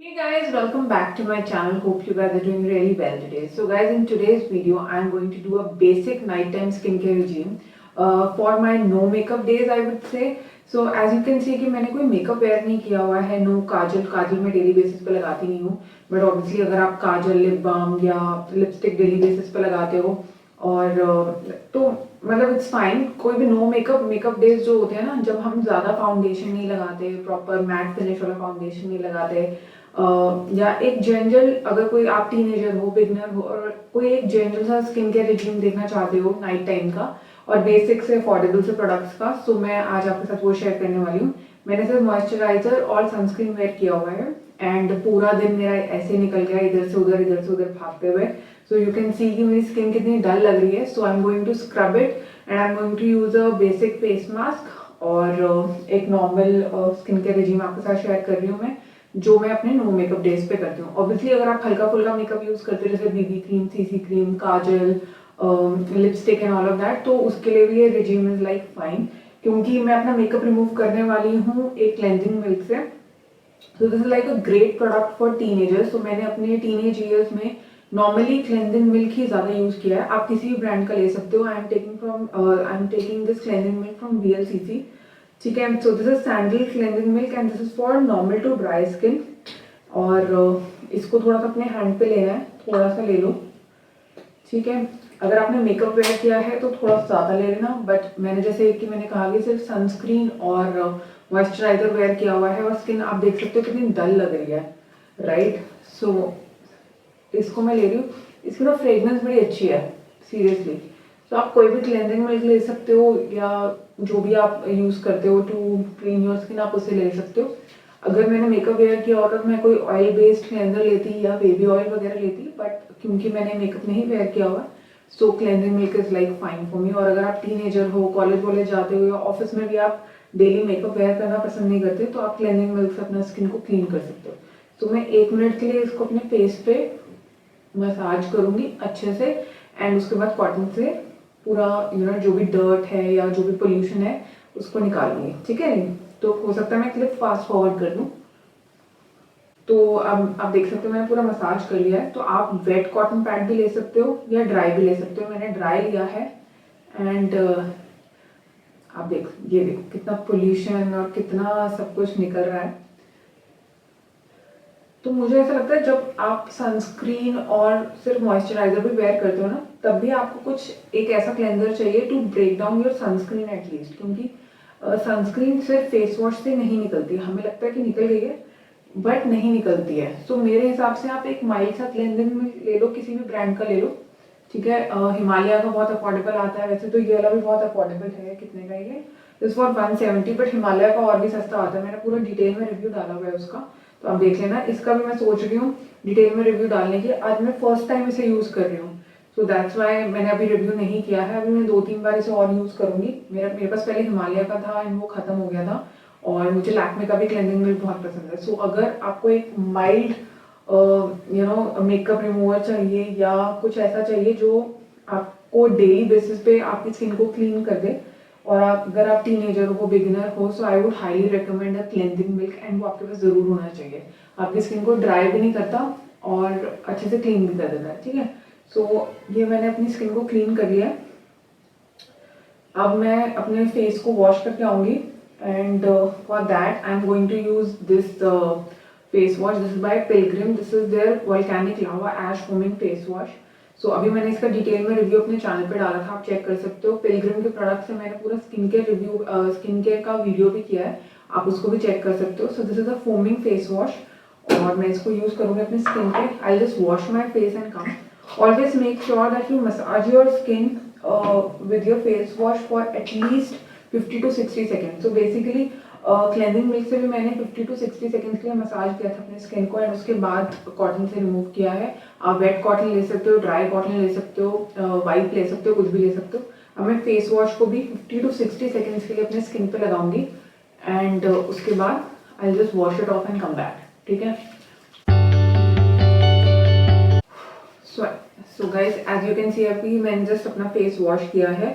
Hey guys, welcome back to my channel. Hope you guys are doing really well today. So guys, in today's video, I'm going to do a basic nighttime skincare regime for my no makeup days, I would say. So as you can see कि मैंने कोई makeup where नहीं किया हुआ है, no Kajal Kajal मैं daily basis पे लगाती नहीं हूँ. बट ऑब्वियसली अगर आप काजल, लिप बाम या लिपस्टिक डेली बेसिस पे लगाते हो और तो मतलब इट्स फाइन. कोई भी नो मेकअप डेज जो होते हैं ना, जब हम ज़्यादा फाउंडेशन नहीं लगाते, प्रॉपर मैट फिनिश वाला फाउंडेशन नहीं लगाते, या एक जनरल अगर कोई आप टीनेजर हो, बिगनर हो और कोई एक जनरल सा स्किन केयर रिजीम देखना चाहते हो नाइट टाइम का और बेसिक से अफोर्डेबल से प्रोडक्ट्स का, सो मैं आज आपके साथ वो शेयर करने वाली हूँ. मैंने सिर्फ मॉइस्चराइजर और सनस्क्रीन वेयर किया हुआ है एंड पूरा दिन मेरा ऐसे निकल गया इधर से उधर भागते हुए. सो यू कैन सी कि मेरी स्किन कितनी डल लग रही है. So I am going to scrub it and I am going to use a basic face mask और एक नॉर्मल स्किन केयर रिजीम आपके साथ शेयर कर रही हूँ मैं, जो मैं अपने नो मेकअप डेज पे करती हूँ. ऑब्वियसली अगर आप हल्का फुल्का मेकअप यूज करते हो जैसे BB cream, CC cream, Kajal, lipstick and all of that, तो उसके लिए भी ये रिजीम इज लाइक फाइन, क्योंकि मैं अपना मेकअप रिमूव करने वाली हूँ एक क्लेंजिंग मिल्क से. सो this is like a great product for teenagers. तो मैंने अपने टीनेज ईयर्स में नॉर्मली क्लेंजिंग मिल्क ही ज़्यादा यूज़ किया है. आप किसी भी ब्रांड का ले सकते हो. I am taking this cleansing milk from VLCC. ठीक है. So this is sandal cleansing milk and this is for normal to dry skin. और इसको थोड़ा सा अपने हैंड पे लेना है, थोड़ा सा ले लो. ठीक है. अगर आपने मेकअप वेयर किया है तो थोड़ा ज़्यादा ले लेना, बट मैंने जैसे कि मैंने कहा कि सिर्फ सनस्क्रीन और मॉइस्चराइजर वेयर किया हुआ है और स्किन आप देख सकते हो कितनी डल लग रही है, राइट. सो इसको मैं ले रही हूँ. इसकी ना फ्रेगनेंस बड़ी अच्छी है सीरियसली. तो आप कोई भी क्लेंजिंग मिल्क ले सकते हो या जो भी आप यूज़ करते हो टू क्लीन योर स्किन, आप उससे ले सकते हो. अगर मैंने मेकअप वेयर किया होता तो मैं कोई ऑयल बेस्ड क्लेंजर लेती या बेबी ऑयल वगैरह लेती, बट क्योंकि मैंने मेकअप नहीं वेयर किया हुआ, so cleansing milk is like fine for me. और अगर आप टीनेजर हो, कॉलेज वॉलेज जाते हो या ऑफिस में भी आप डेली मेकअप वेयर करना पसंद नहीं करते, तो आप क्लेंजिंग मिल्क से अपना स्किन को क्लीन कर सकते हो. तो मैं 1 मिनट के लिए इसको अपने फेस पे मसाज करूंगी अच्छे से एंड उसके बाद कॉटन से पूरा जो भी डर्ट है या जो भी पोल्यूशन है उसको निकालूंगी. ठीक है. तो हो सकता है मैं क्लिप फास्ट फॉरवर्ड कर दूं. तो अब आप देख सकते हो मैंने पूरा मसाज कर लिया है. तो आप वेट कॉटन पैड भी ले सकते हो या ड्राई भी ले सकते हो. मैंने ड्राई लिया है एंड आप ये देखो कितना पोल्यूशन और कितना सब कुछ निकल रहा है. तो मुझे ऐसा लगता है जब आप सनस्क्रीन और सिर्फ मॉइस्चराइजर भी वेयर करते हो ना, तब भी आपको कुछ एक ऐसा क्लेंजर चाहिए to break down your sunscreen at least, क्योंकि सनस्क्रीन सिर्फ फेस वॉश से नहीं निकलती. हमें लगता है कि निकल गई है बट नहीं निकलती है. सो मेरे हिसाब से आप एक माइल्ड सा क्लेंजिंग में ले लो, किसी भी ब्रांड का ले लो. ठीक है. हिमालय का बहुत अफोर्डेबल आता है. वैसे तो ये वाला भी बहुत अफोर्डेबल है. कितने का ये? दिस फॉर 170, बट हिमालय का और भी सस्ता आता है. मैंने पूरा डिटेल में रिव्यू डाला हुआ है उसका, तो आप देख लेना. इसका भी मैं सोच रही हूँ डिटेल में रिव्यू डालने की. आज मैं फर्स्ट टाइम इसे यूज़ कर रही हूँ, सो दैट्स वाई मैंने अभी रिव्यू नहीं किया है. अभी मैं 2-3 बार इसे और यूज़ करूँगी. मेरे पास पहले हिमालय का था एंड वो ख़त्म हो गया था. और मुझे लैक्मे का भी क्लेंजिंग मिल्क बहुत पसंद है. सो अगर आपको एक माइल्ड मेकअप रिमूवर चाहिए या कुछ ऐसा चाहिए जो आपको डेली बेसिस पे आपकी स्किन को क्लीन कर दे, और अगर आप टीनेजर हो, बिगिनर हो, so I would highly recommend a cleansing milk and वो आपके पास ज़रूर होना चाहिए. आपकी स्किन को ड्राई भी नहीं करता और अच्छे से क्लीन भी कर देता है. ठीक है. सो ये मैंने अपनी स्किन को क्लीन कर लिया है. अब मैं अपने फेस को वॉश करके आऊँगी and for that I am going to use this face wash. This is by Pilgrim. This is their volcanic lava ash foaming face wash. So अभी मैंने इसका डिटेल में रिव्यू अपने चैनल पे डाला था, आप चेक कर सकते हो. पिलग्रिम के प्रोडक्ट से मैंने पूरा skin care review, skin care का वीडियो भी किया है, आप उसको भी चेक कर सकते हो. सो this is a foaming face wash और मैं इसको यूज़ करूँगी अपनी स्किन पे. आई just wash my face and come. Always make sure that you massage your skin with your face wash for at least 50 to 60 seconds. So basically cleansing milk से भी मैंने 50 to 60 seconds के लिए massage किया था अपने skin को and उसके बाद कॉटन से रिमूव किया है. आप वेट कॉटन ले सकते हो, ड्राई कॉटन ले सकते हो, वाइप ले सकते हो, कुछ भी ले सकते हो. अब मैं फेस वॉश को भी 50 to 60 सेकेंड्स के लिए अपने स्किन पे लगाऊंगी एंड उसके बाद I just wash it off and come back. ठीक है. So guys as you can see अभी मैंने जस्ट अपना फेस वॉश किया है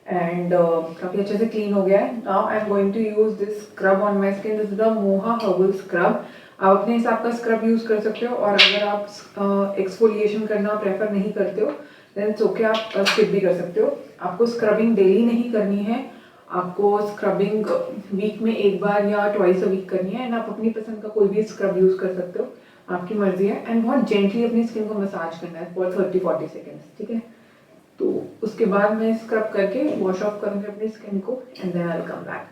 एंड काफ़ी अच्छे से क्लीन हो गया है. Now I am going to use this scrub on my skin. This is the Moha herbal scrub. आप अपने हिसाब का स्क्रब यूज़ कर सकते हो, और अगर आप एक्सफोलिएशन करना प्रेफर नहीं करते हो देन इट्स ओके, आप स्किप भी कर सकते हो। आपको स्क्रबिंग डेली नहीं करनी है, आपको स्क्रबिंग वीक में एक बार या ट्वाइस अ वीक करनी है, एंड आप अपनी पसंद का कोई भी स्क्रब यूज़ कर सकते हो, आपकी मर्जी है। एंड बहुत जेंटली अपनी स्किन को मसाज करना है फॉर 30-40 सेकेंड्स, ठीक है। तो उसके बाद मैं स्क्रब करके वॉश ऑफ करूँगी अपनी स्किन को, and then I will come back.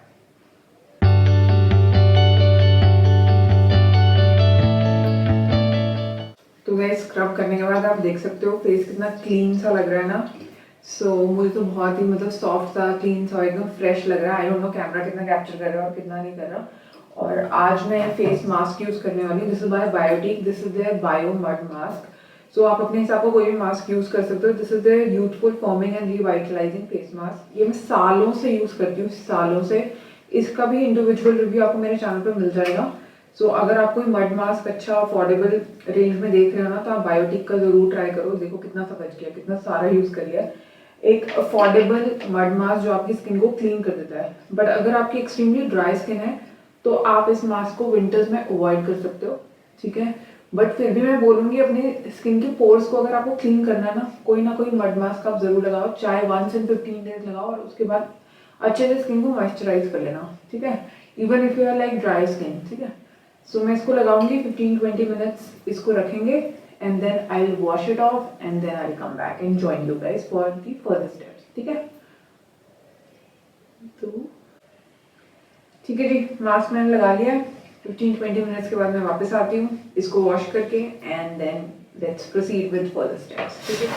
तो गाइस स्क्रब करने के बाद आप देख सकते हो फेस कितना क्लीन सा लग रहा है ना। सो मुझे तो बहुत ही मतलब सॉफ्ट सा, क्लीन सा, एकदम फ्रेश लग रहा है। आई डोंट नो कैमरा कितना कैप्चर कर रहा है और कितना नहीं कर रहा। और आज मैं फेस मास्क यूज़ करने वाली हूँ। This is by Biotique, this is their bio mud mask. So आप अपने हिसाब का कोई भी मास्क यूज़ कर सकते हो। This is their youthful forming and revitalising face mask. ये मैं सालों से यूज़ करती हूँ, सालों से। इसका भी इंडिविजुअल रिव्यू आपको मेरे चैनल पर मिल जाएगा। सो अगर आप कोई मड मास्क अच्छा अफोर्डेबल रेंज में देख रहे हो ना, तो आप बायोटिक का जरूर ट्राई करो। देखो कितना सा बच गया, कितना सारा यूज़ कर लिया। एक अफोर्डेबल मड मास्क जो आपकी स्किन को क्लीन कर देता है। बट अगर आपकी एक्सट्रीमली ड्राई स्किन है तो आप इस मास्क को विंटर्स में अवॉइड कर सकते हो, ठीक है। बट फिर भी मैं बोलूँगी अपनी स्किन के पोर्स को अगर आपको क्लीन करना है ना कोई मड मास्क आप जरूर लगाओ, चाहे 1 से 15 डेज लगाओ, और उसके बाद अच्छे से स्किन को मॉइस्चराइज कर लेना, ठीक है। Even if you are like dry skin, ठीक है। सो मैं इसको लगाऊंगी 15-20 मिनट्स, इसको रखेंगे, and then I will wash it off, and then I will come back and join you guys for the further steps, ठीक है। तो ठीक है जी, मास्क मैंने लगा लिया। 15-20 मिनट्स के बाद मैं वापस आती हूँ इसको वॉश करके, and then let's proceed with further steps, ठीक है।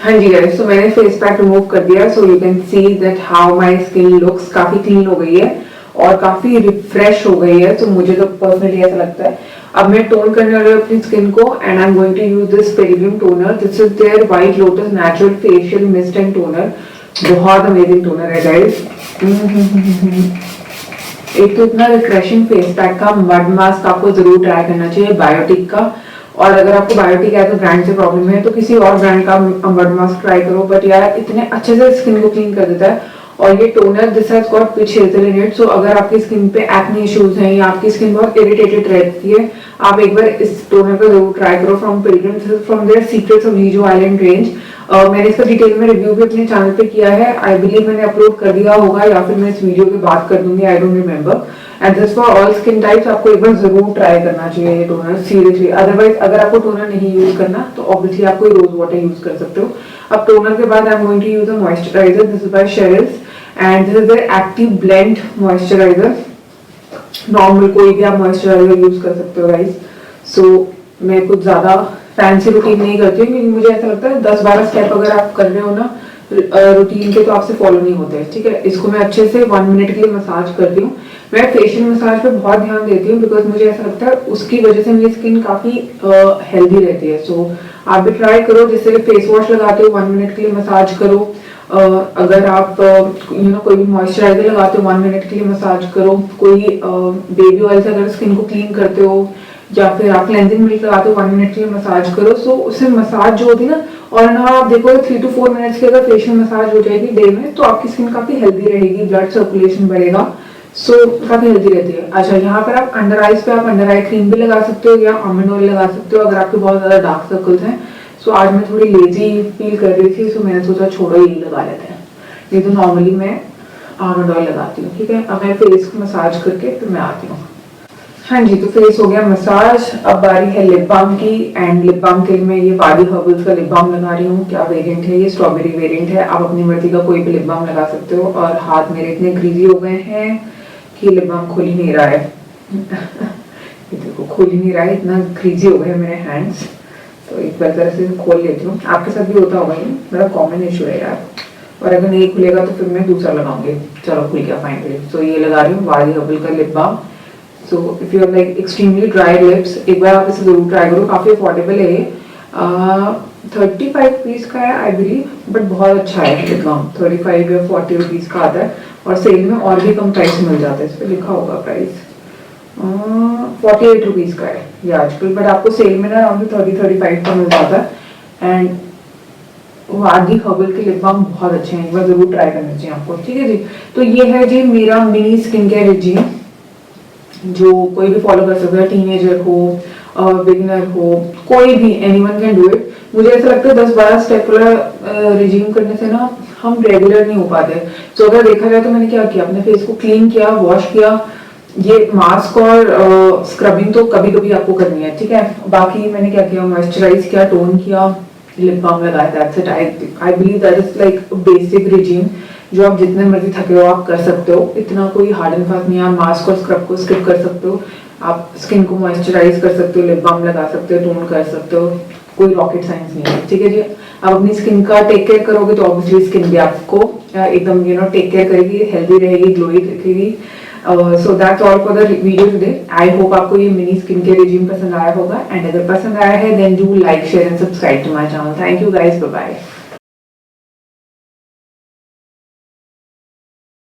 हाँ जी गाइस, तो मैंने फेस पैक रिमूव कर दिया। So you can see that how my skin looks, काफी क्लीन हो गई है और काफी रिफ्रेश हो गई है। तो मुझे तो पर्सनली ऐसा लगता है। अब मैं टोन करने वाली हूँ अपनी स्किन को, and I am going to use this Pilgrim toner. This is their white lotus natural facial mist and toner. बहुत अमेजिंग टोनर है गाइस। एक तो इतना रिफ्रेशिंग फेस पैक का मड मास्क आपको जरूर ट्राई करना चाहिए बायोटिक का। और अगर आपको बायोटिक है तो ब्रांड से प्रॉब्लम है तो किसी और ब्रांड का मड मास्क ट्राई करो। बट यार इतने अच्छे से स्किन को क्लीन कर देता है। और ये toner this has got witch hazel in it. So अगर आपकी स्किन पे एक्ने इश्यूज हैं या आपकी स्किन बहुत इरिटेटेड रहती है, आप एक बार इस टोनर को जरूर ट्राई करो from Pilgrim. This is from their secrets of Jeju island range. मैंने इसका डिटेल में रिव्यू भी अपने चैनल पे किया है। आई बिलीव मैंने अपलोड कर दिया होगा, या फिर मैं इस वीडियो के बाद कर दूंगी, I don't remember. And this for all skin types. आपको एक बार जरूर ट्राई करना चाहिए ये टोनर, सीरियसली। अदरवाइज अगर आपको टोनर नहीं यूज करना तो ऑब्वियसली आप कोई रोज वाटर यूज कर सकते हो। अब टोनर के बाद I am going to use a moisturiser. This is by Cheryl's and this is the active blend moisturiser. Normal कोई भी आप मॉइस्चराइजर यूज कर सकते हो गाइस। सो मैं कुछ ज्यादा फैंसी रूटीन नहीं करती हूँ, क्योंकि मुझे ऐसा लगता है 10-12 स्टेप अगर आप कर रहे हो ना रूटीन के, तो आपसे फॉलो नहीं होते, ठीक है। इसको मैं अच्छे से 1 मिनट के लिए मसाज करती हूँ। मैं फेशियल मसाज पे बहुत ध्यान देती हूँ, बिकॉज मुझे ऐसा लगता है उसकी वजह से मेरी स्किन काफी हेल्दी रहती है। सो आप भी ट्राई करो। जैसे फेस वॉश लगाते हो 1 मिनट के लिए मसाज करो। अगर आप कोई भी मॉइस्चराइजर लगाते हो 1 मिनट के लिए मसाज करो। कोई बेबी ऑयल से अगर स्किन को क्लीन करते हो, या फिर आप क्लेंजिंग मिल्क लगाते हो 1 मिनट के लिए मसाज करो। सो उससे मसाज जो होती है ना, और ना आप देखो 3 to 4 मिनट्स की अगर फेशियल मसाज हो जाएगी डे में, तो आपकी स्किन काफी हेल्दी रहेगी, ब्लड सर्कुलेशन बढ़ेगा। सो काफी हेल्दी रहती है। अच्छा, यहाँ पर आप अंडर आईज पे आप अंडर आई क्रीम भी लगा सकते हो, या आमंड ऑयल लगा सकते हो अगर आपके बहुत ज्यादा डार्क सर्कल्स हैं। सो आज मैं थोड़ी लेजी फील कर रही थी, सो मैंने सोचा छोड़ो यही लगा लेते हैं। ये तो नॉर्मली मैं आमंड ऑयल लगाती हूँ, ठीक है। अब मैं फेस को मसाज करके फिर मैं आती हूँ। हाँ जी, तो फेस हो गया मसाज। अब बारी है लिप बाम की। एंड लिप बाम के लिए मैं ये वादी हर्बल्स का लिप बाम लगा रही हूँ। क्या वेरिएंट है ये? स्ट्रॉबेरी वेरिएंट है। आप अपनी मर्जी का कोई भी लिप बाम लगा सकते हो। और हाथ मेरे इतने ग्रीजी हो गए हैं कि लिप बाम खोल ही नहीं रहा है। ये देखो खोल ही नहीं रहा है, इतना ग्रीजी हो गए हैं मेरे हैंड्स। तो एक बार तरह से खोल लेती हूँ। आपके साथ भी होता होगा, ये मेरा कॉमन इशू है यार। और अगर नहीं खुलेगा तो फिर मैं दूसरा लगाऊंगी। चलो खुल गया फाइनली। तो ये लगा रही हूँ वादी हर्बल का lip balm. So if you are like extremely dry lips, एक बार आप इसे जरूर ट्राई करो। काफी अफोर्डेबल है ये। 35 रुपीज का है आई बिलीव, बट बहुत अच्छा है लिप बाम। 35 या 40 रुपीज का आता है, और सेल में और भी कम प्राइस मिल जाता है। इस पर लिखा होगा प्राइस। 48 रुपीज का है ये आजकल, बट आपको सेल में ना अराउंड 30-35 का मिल जाता है। एंड वादी हर्बल के लिप बाम बहुत अच्छे हैं, एक बार जरूर ट्राई करना चाहिए आपको, ठीक है जी। तो ये है जी मेरा मिनी स्किन केयर रिजीम। जो कोई भी फॉलो कर सकता है, टीनेजर हो, बिगिनर हो, कोई भी, एनीवन कैन डू इट। मुझे ऐसा लगता है 10-12 स्टेप वाला रिजीम करने से ना हम रेगुलर नहीं हो पाते। सो अगर देखा जाए तो मैंने क्या किया, अपने फेस को क्लीन किया, वॉश किया। ये मास्क और स्क्रबिंग तो कभी कभी आपको करनी है, ठीक है। बाकी मैंने क्या किया, मॉइस्चराइज किया, टोन किया, लिप बाम लगाया। That's it. I believe that is like basic regime जो आप जितने मर्जी थके हो आप कर सकते हो। इतना कोई हार्ड एंड फास्ट नहीं है। आप मास्क और स्क्रब को स्किप कर सकते हो, आप स्किन को मॉइस्चराइज कर सकते हो, लिप बाम लगा सकते हो, टोन कर सकते हो। कोई रॉकेट साइंस नहीं है, ठीक है जी। आप अपनी स्किन का टेक केयर करोगे तो ऑब्वियसली स्किन भी आपको एकदम टेक केयर करेगी, हेल्दी रहेगी, ग्लोई दिखेगी। So that's all for the video today. I hope आपको ये मिनी स्किन केयर रिजीम पसंद आया होगा, एंड अगर पसंद आया है then do like, share and subscribe to my channel. Thank you guys, bye bye.